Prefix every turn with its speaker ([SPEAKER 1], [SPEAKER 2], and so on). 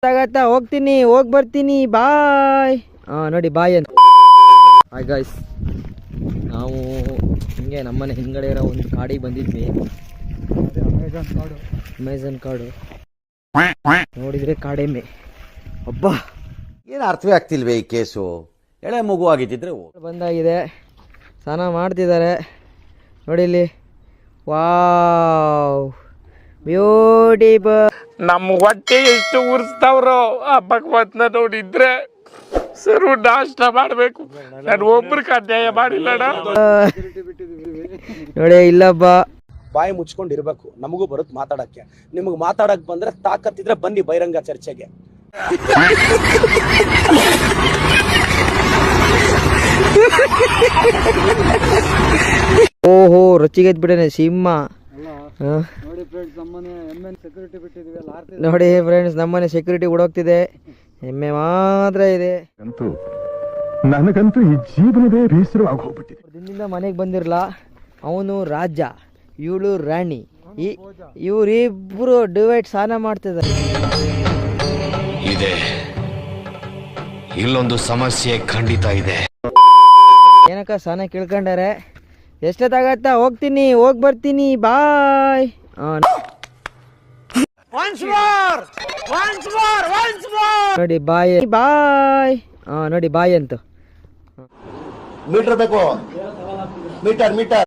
[SPEAKER 1] ಆಗತ್ತಾ ಹೋಗ್ತೀನಿ ಹೋಗಿ ಬರ್ತೀನಿ ಬಾಯ್. ನೋಡಿ ಬಾಯ್ ಅಂತ. ಹಾಯ್ ಗಾಯ್ಸ್, ನಾವು ಹಿಂಗೆ ನಮ್ಮನೆ ಹಿಂದ್ಗಡೆ ಇರೋ ಒಂದು ಕಾಡಿಗೆ ಬಂದಿದ್ವಿ. ಅಮೆಝಾನ್ ಕಾಡು ನೋಡಿದ್ರೆ ಕಾಡೆಮ್ಮೆ. ಅಬ್ಬಾ
[SPEAKER 2] ಏನು ಅರ್ಥವೇ ಆಗ್ತಿಲ್ವೇ ಈ ಕೇಸು. ಎಳೆ ಮಗು ಆಗಿದ್ದಿದ್ರೆ
[SPEAKER 1] ಬಂದಾಗಿದೆ. ಸ್ನಾನ ಮಾಡ್ತಿದ್ದಾರೆ ನೋಡಿ ಇಲ್ಲಿ. Wow beautiful.
[SPEAKER 3] ನಮ್ಮ ಹೊಟ್ಟೆ ಎಷ್ಟು ಉರ್ಸ್ತಾವ್ರೋ ಆ ಭಗವಂತನ ನೋಡಿದ್ರೆ ಸರು ನಾಷ್ಟ ಮಾಡಬೇಕು. ನಾನು ಒಬ್ರಿಗೆ ಅನ್ಯಾಯ ಮಾಡಿಲ್ಲಣ್ಣ.
[SPEAKER 1] ನೋಡಿ ಇಲ್ಲಬ್ಬ
[SPEAKER 4] ಬಾಯಿ ಮುಚ್ಕೊಂಡಿರ್ಬೇಕು. ನಮಗೂ ಬರುತ್ತೆ ಮಾತಾಡಕ್ಕೆ. ನಿಮಗೆ ಮಾತಾಡಕ್ ಬಂದ್ರೆ ತಾಕತ್ತಿದ್ರೆ ಬನ್ನಿ ಬಹಿರಂಗ ಚರ್ಚೆಗೆ.
[SPEAKER 1] ಓಹೋ ರೊಚ್ಚಿಗೆದ್ ಬಿಡನೆ ಸಿಂಹ. ನೋಡಿ ಫ್ರೆಂಡ್ಸ್, ನಮ್ಮನೆ ಸೆಕ್ಯೂರಿಟಿ ಓಡೋಗ್ತಿದೆ. ಎಮ್ಮೆ ಮಾತ್ರ ಇದೆ.
[SPEAKER 5] ನನಗಂತೂ ಈ ಜೀವನವೇ ಬೇಸರವಾಗಿ ಹೋಗ್ಬಿಟ್ಟಿದೆ.
[SPEAKER 1] ದಿನದಿಂದ ಮನೆಗೆ ಬಂದಿರಲ್ಲ. ಅವನು ರಾಜ, ಇವಳು ರಾಣಿ. ಇವರಿಬ್ರು ಡಿವೈಡ್ ಸ್ನಾನ ಮಾಡ್ತಿದ್ದಾರೆ.
[SPEAKER 6] ಇದೆ ಇಲ್ಲೊಂದು ಸಮಸ್ಯೆ ಖಂಡಿತ ಇದೆ.
[SPEAKER 1] ಏನಕ್ಕ ಸ್ನಾನ ಕೇಳ್ಕೊಂಡಾರೆ. ಎಷ್ಟೊತ್ತಾಗತ್ತಾ ಹೋಗ್ತೀನಿ ಹೋಗಿ ಬರ್ತೀನಿ ಬಾಯ್. ನೋಡಿ ಬಾಯ್ ಬಾಯ್. ನೋಡಿ ಬಾಯ್ ಅಂತ.
[SPEAKER 2] ಮೀಟರ್ ಬೇಕು. ಮೀಟರ್